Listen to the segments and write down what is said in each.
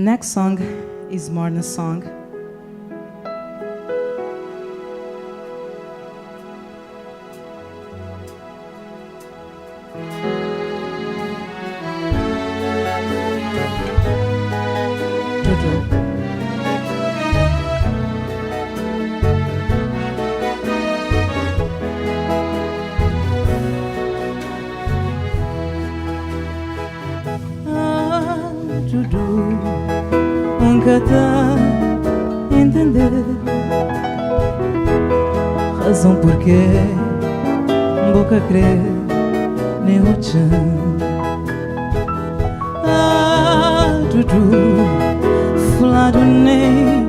Next song is Morna's song. Jojo. Jojo, nunca tá a entender razão porque boca crer nem o chan. Jojo, falado nem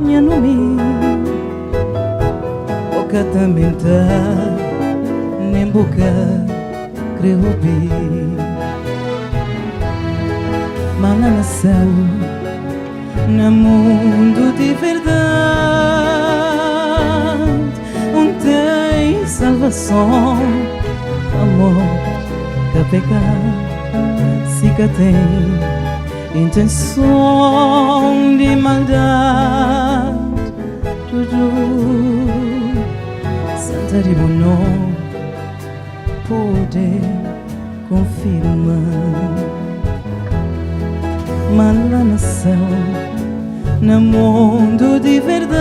minha nome, boca também tá nem boca crer ouvir. Mas lá nasceu no mundo de verdade, onde tem salvação, amor, que pecado, se que tem intenção de maldade. Tudo Santa de bom nome pode confirmar. Mas lá nasceu no mundo de verdade,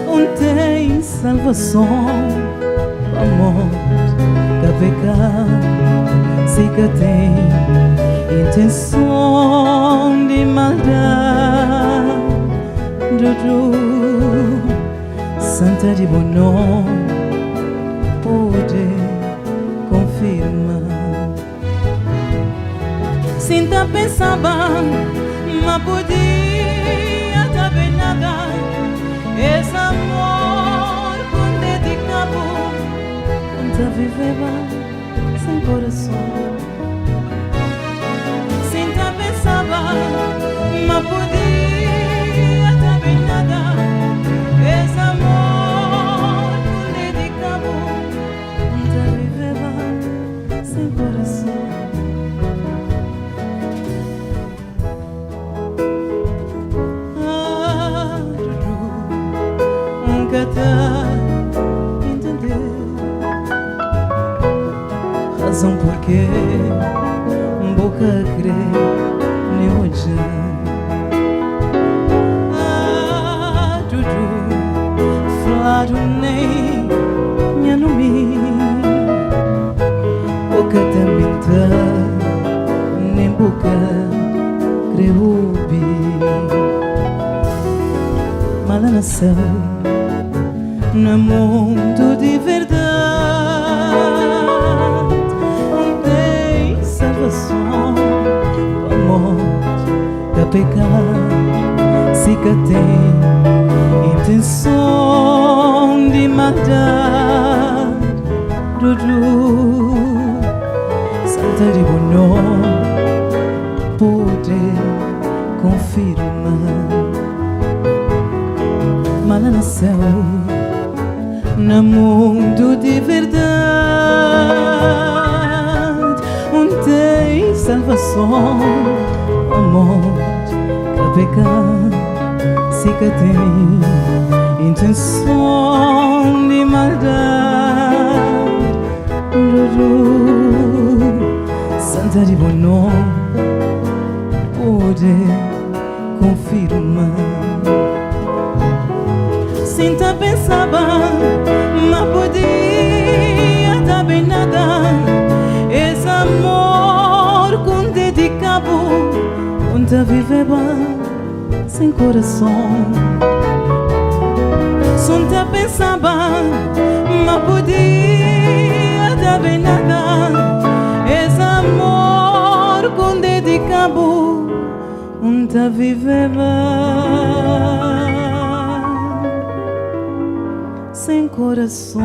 onde tem salvação, amor, que pecado, se que tem intenção de maldade. Jojo, Santa de bom nome pode confirmar. Sinta pensava, mas podia também nada. Esse amor com dedicado, onde viveva sem coração. Sinta pensava, mas podia também nada. Esse amor com dedicado, onde viveva sem coração. Nunca tá a entender razão porque boca crê nem hoje. Jojo, falado nem minha nome, boca também tá nem boca crê ouvir. Mas lá nasceu no mundo de verdade, onde tem salvação, amor, que pecado, se que tem intenção de maldade. Jojo, Santa de bom nome pode confirmar. Mas lá nasceu no mundo de verdade, onde tem salvação, amor, que pecado, se que tem intenção de maldade. Jojo, Santa de bom nome pode confirmar. Sinta pensava, mas podia também nada. Esse amor com dedicado, onde viveva sem coração. Sinta pensava, mas podia também nada. Esse amor com dedicado, onde viveva sem coração.